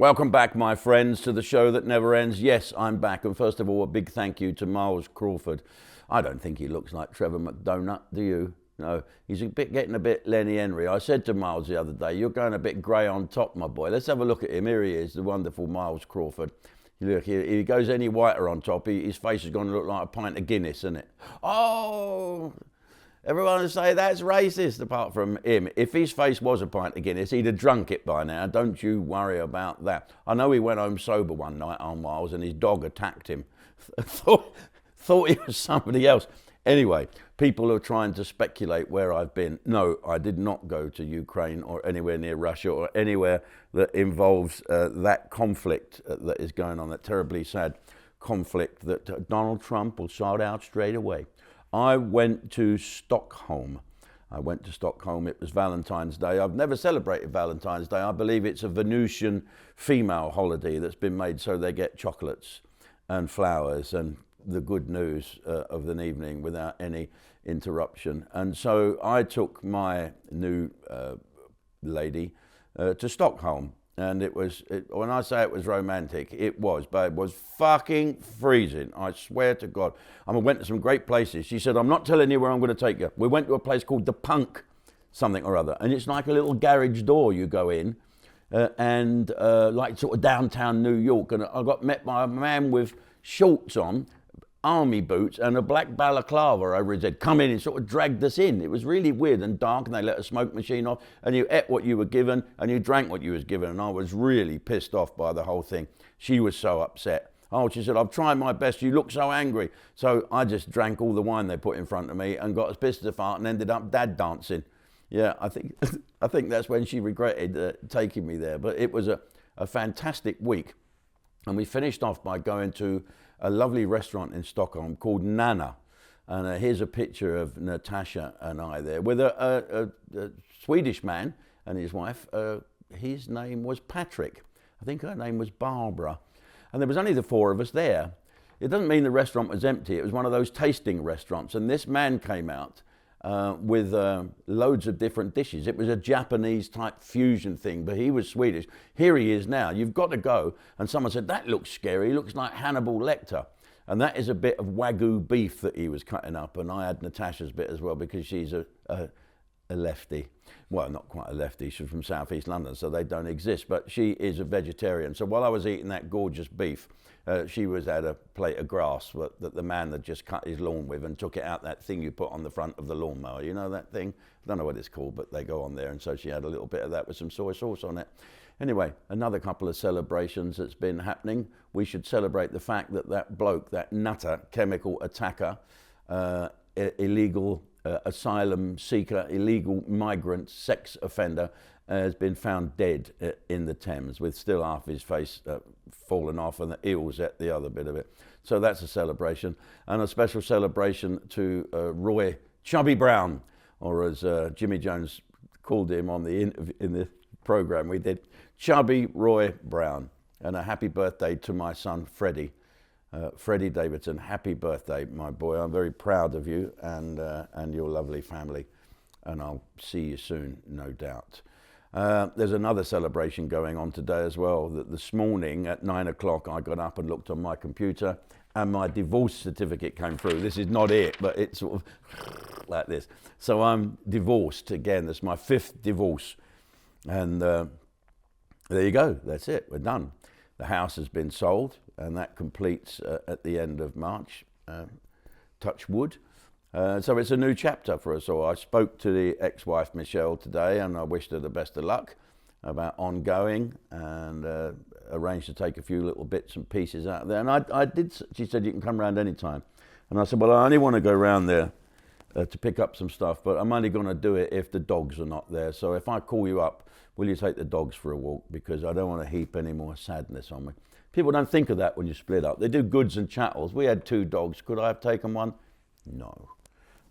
Welcome back, my friends, to the show that never ends. Yes, I'm back. And first of all, a big thank you to Miles Crawford. I don't think he looks like Trevor McDonagh, do you? No, he's getting a bit Lenny Henry. I said to Miles the other day, you're going a bit grey on top, my boy. Let's have a look at him. Here he is, the wonderful Miles Crawford. Look, if he goes any whiter on top, his face is going to look like a pint of Guinness, isn't it? Oh, everyone will say that's racist, apart from him. If his face was a pint of Guinness, he'd have drunk it by now. Don't you worry about that. I know he went home sober one night on Miles and his dog attacked him. thought he was somebody else. Anyway, people are trying to speculate where I've been. No, I did not go to Ukraine or anywhere near Russia or anywhere that involves that conflict that is going on, that terribly sad conflict that Donald Trump will shout out straight away. I went to Stockholm. It was Valentine's Day. I've never celebrated Valentine's Day. I believe it's a Venusian female holiday that's been made so they get chocolates and flowers and the good news of an evening without any interruption. And so I took my new lady to Stockholm. And when I say it was romantic, it was, but it was fucking freezing. I swear to God. I went to some great places. She said, I'm not telling you where I'm going to take you. We went to a place called the Punk something or other. And it's like a little garage door you go in. Like sort of downtown New York. And I got met by a man with shorts on, army boots, and a black balaclava over his head. Come in and sort of dragged us in. It was really weird and dark, and they let a smoke machine off, and you ate what you were given, and you drank what you was given, and I was really pissed off by the whole thing. She was so upset. Oh, she said, I've tried my best, you look so angry. So I just drank all the wine they put in front of me and got as pissed as a fart and ended up dad dancing. Yeah, I think that's when she regretted taking me there. But it was a fantastic week. And we finished off by going to a lovely restaurant in Stockholm called Nana. And here's a picture of Natasha and I there with a Swedish man and his wife. His name was Patrick. I think her name was Barbara. And there was only the four of us there. It doesn't mean the restaurant was empty. It was one of those tasting restaurants. And this man came out with loads of different dishes. It was a Japanese type fusion thing, but he was Swedish. Here he is now. You've got to go. And someone said, that looks scary. He looks like Hannibal Lecter. And that is a bit of Wagyu beef that he was cutting up. And I had Natasha's bit as well because she's a lefty. Well, not quite a lefty. She's from Southeast London, so they don't exist. But she is a vegetarian. So while I was eating that gorgeous beef, she was at a plate of grass that the man had just cut his lawn with and took it out, that thing you put on the front of the lawnmower. You know that thing? I don't know what it's called, but they go on there. And so she had a little bit of that with some soy sauce on it. Anyway, another couple of celebrations that's been happening. We should celebrate the fact that that bloke, that nutter, chemical attacker, illegal asylum seeker, illegal migrant, sex offender, has been found dead in the Thames with still half his face fallen off and the eels at the other bit of it. So that's a celebration. And a special celebration to Roy Chubby Brown, or as Jimmy Jones called him on in the program we did, Chubby Roy Brown. And a happy birthday to my son, Freddie. Freddie Davidson, happy birthday, my boy. I'm very proud of you and your lovely family. And I'll see you soon, no doubt. There's another celebration going on today as well. That this morning at 9 o'clock, I got up and looked on my computer and my divorce certificate came through. This is not it, but it's sort of like this. So I'm divorced again. That's my 5th divorce. And there you go. That's it. We're done. The house has been sold, and that completes at the end of March. Touch wood. So it's a new chapter for us all. I spoke to the ex-wife Michelle today, and I wished her the best of luck about ongoing, and arranged to take a few little bits and pieces out of there. And I did. She said you can come round any time, and I said, well, I only want to go round there to pick up some stuff, but I'm only going to do it if the dogs are not there. So if I call you up, will you take the dogs for a walk? Because I don't want to heap any more sadness on me. People don't think of that when you split up. They do goods and chattels. We had 2 dogs. Could I have taken one? No,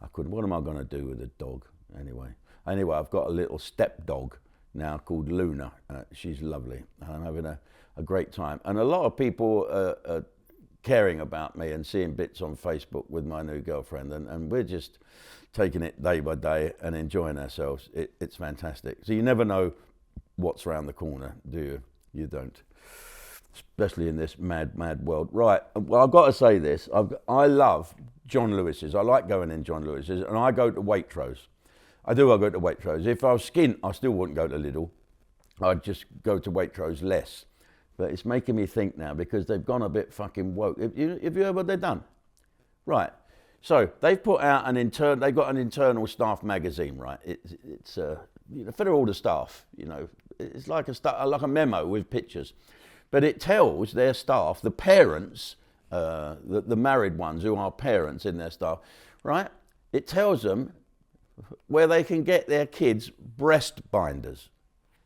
I couldn't. What am I going to do with a dog anyway? Anyway, I've got a little step dog now called Luna. She's lovely. And I'm having a great time. And a lot of people are caring about me and seeing bits on Facebook with my new girlfriend. And we're just taking it day by day and enjoying ourselves. It's fantastic. So you never know what's around the corner, do you? You don't. especially in this mad, mad world. Right, well, I've got to say this. I love John Lewis's. I like going in John Lewis's, and I go to Waitrose. I go to Waitrose. If I was skint, I still wouldn't go to Lidl. I'd just go to Waitrose less. But it's making me think now because they've gone a bit fucking woke. Have you heard what they've done? Right. So they've put out they've got an internal staff magazine, right? It's for all the staff, it's like a memo with pictures. But it tells their staff, the parents, the married ones who are parents in their staff, right? It tells them where they can get their kids breast binders.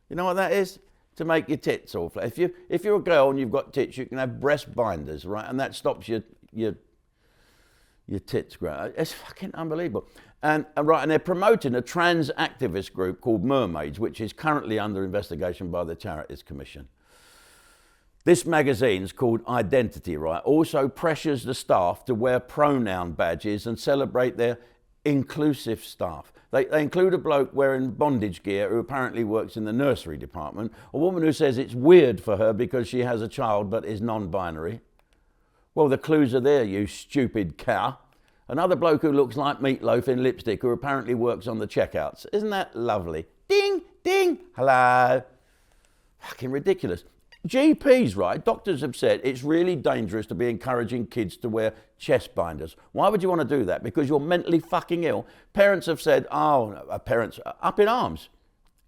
You know what that is? To make your tits all flat. If you're a girl and you've got tits, you can have breast binders, right? And that stops your tits growing. It's fucking unbelievable. And they're promoting a trans activist group called Mermaids, which is currently under investigation by the Charities Commission. This magazine's called Identity, right? Also pressures the staff to wear pronoun badges and celebrate their inclusive staff. They include a bloke wearing bondage gear who apparently works in the nursery department, a woman who says it's weird for her because she has a child but is non-binary. Well, the clues are there, you stupid cow. Another bloke who looks like Meatloaf in lipstick who apparently works on the checkouts. Isn't that lovely? Ding, ding, hello. Fucking ridiculous. GPs, right, doctors have said it's really dangerous to be encouraging kids to wear chest binders. Why would you want to do that? Because you're mentally fucking ill. Parents have said, parents up in arms.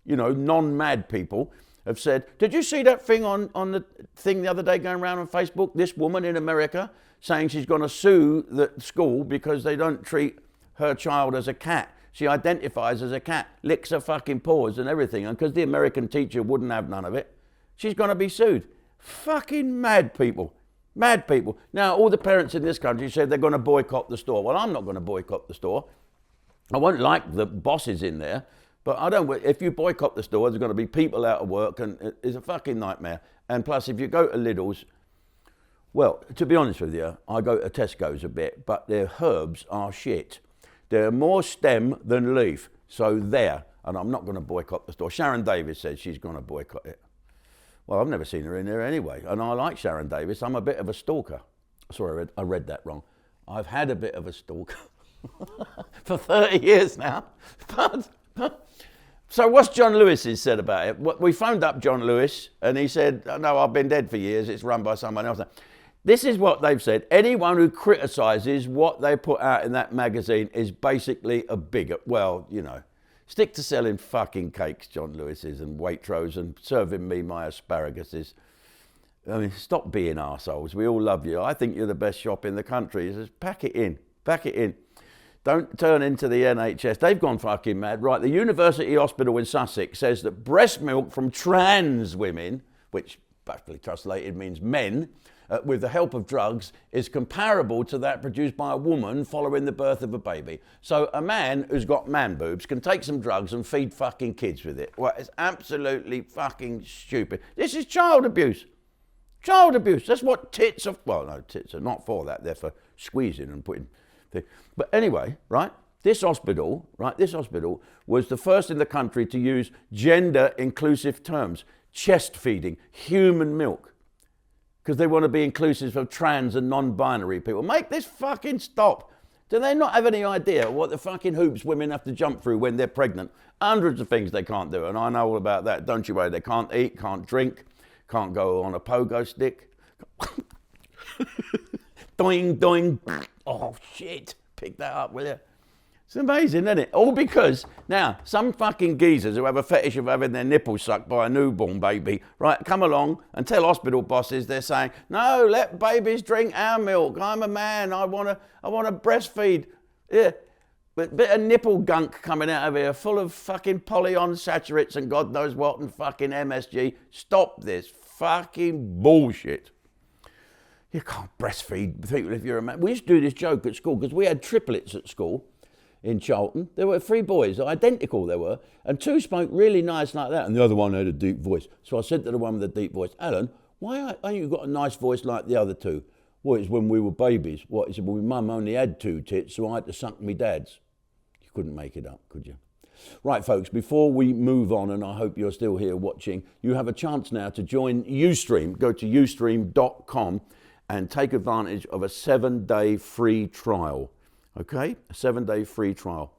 Non-mad people have said, did you see that thing on the thing the other day going around on Facebook? This woman in America saying she's going to sue the school because they don't treat her child as a cat. She identifies as a cat, licks her fucking paws and everything. And because the American teacher wouldn't have none of it, she's going to be sued. Fucking mad people. Mad people. Now, all the parents in this country said they're going to boycott the store. Well, I'm not going to boycott the store. I won't like the bosses in there, but if you boycott the store, there's going to be people out of work, and it's a fucking nightmare. And plus, if you go to Lidl's, well, to be honest with you, I go to Tesco's a bit, but their herbs are shit. They're more stem than leaf. So there. And I'm not going to boycott the store. Sharon Davis says she's going to boycott it. Well, I've never seen her in there anyway. And I like Sharon Davis. I'm a bit of a stalker. Sorry, I read that wrong. I've had a bit of a stalker for 30 years now. So what's John Lewis's said about it? We phoned up John Lewis and he said, no, I've been dead for years. It's run by someone else. This is what they've said. Anyone who criticises what they put out in that magazine is basically a bigot. Well, stick to selling fucking cakes, John Lewis's, and Waitrose, and serving me my asparaguses. I mean, stop being arseholes. We all love you. I think you're the best shop in the country. Just pack it in. Pack it in. Don't turn into the NHS. They've gone fucking mad. Right, the University Hospital in Sussex says that breast milk from trans women, which practically translated means men, with the help of drugs, is comparable to that produced by a woman following the birth of a baby. So a man who's got man boobs can take some drugs and feed fucking kids with it. Well, it's absolutely fucking stupid. This is child abuse. Child abuse. That's what tits are. Well, no, tits are not for that. They're for squeezing and putting things. But anyway, right, this hospital was the first in the country to use gender inclusive terms. Chest feeding, human milk. Because they want to be inclusive of trans and non-binary people. Make this fucking stop. Do they not have any idea what the fucking hoops women have to jump through when they're pregnant? Hundreds of things they can't do, and I know all about that. Don't you worry. They can't eat, can't drink, can't go on a pogo stick. Doing, doing. Oh, shit. Pick that up, will you? It's amazing, isn't it? All because, now, some fucking geezers who have a fetish of having their nipples sucked by a newborn baby, right, come along and tell hospital bosses, they're saying, no, let babies drink our milk. I'm a man. I want to breastfeed. Yeah. But bit of nipple gunk coming out of here, full of fucking polyunsaturates and God knows what and fucking MSG. Stop this fucking bullshit. You can't breastfeed people if you're a man. We used to do this joke at school because we had triplets at school. In Charlton, there were 3 boys, identical they were, and 2 spoke really nice like that, and the other one had a deep voice. So I said to the one with the deep voice, Alan, why ain't you got a nice voice like the other 2? Well, it's when we were babies. What? He said, well, my mum only had 2 tits, so I had to suck me dad's. You couldn't make it up, could you? Right, folks, before we move on, and I hope you're still here watching, you have a chance now to join Ustream. Go to ustream.com and take advantage of a 7-day free trial. Okay? A 7-day free trial.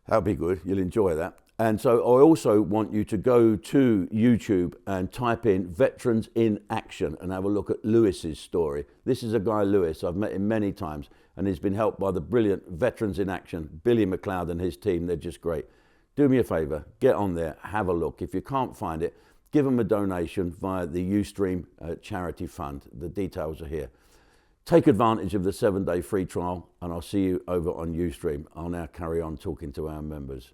That'll be good. You'll enjoy that. And so I also want you to go to YouTube and type in Veterans in Action and have a look at Lewis's story. This is a guy, Lewis. I've met him many times, and he's been helped by the brilliant Veterans in Action, Billy McLeod and his team. They're just great. Do me a favor, get on there, have a look. If you can't find it, give them a donation via the Ustream charity fund. The details are here. Take advantage of the 7-day free trial, and I'll see you over on Ustream. I'll now carry on talking to our members.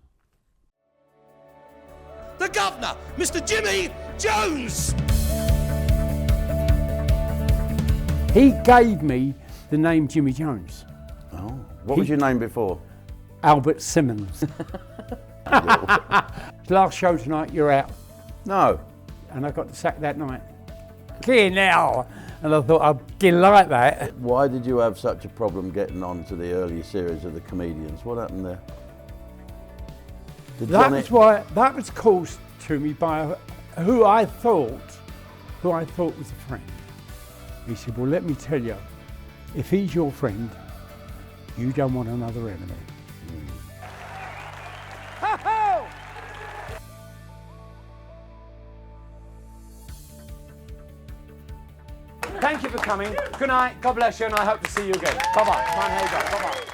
The governor, Mr. Jimmy Jones! He gave me the name Jimmy Jones. Oh, what was your name before? Albert Simmons. Last show tonight, you're out. No. And I got the sack that night. Here now. And I thought, I'd get like that. Why did you have such a problem getting on to the early series of the comedians? What happened there? That was caused to me by who I thought was a friend. He said, well, let me tell you, if he's your friend, you don't want another enemy. Thank you for coming. Good night. God bless you, and I hope to see you again. Bye-bye. Bye-bye.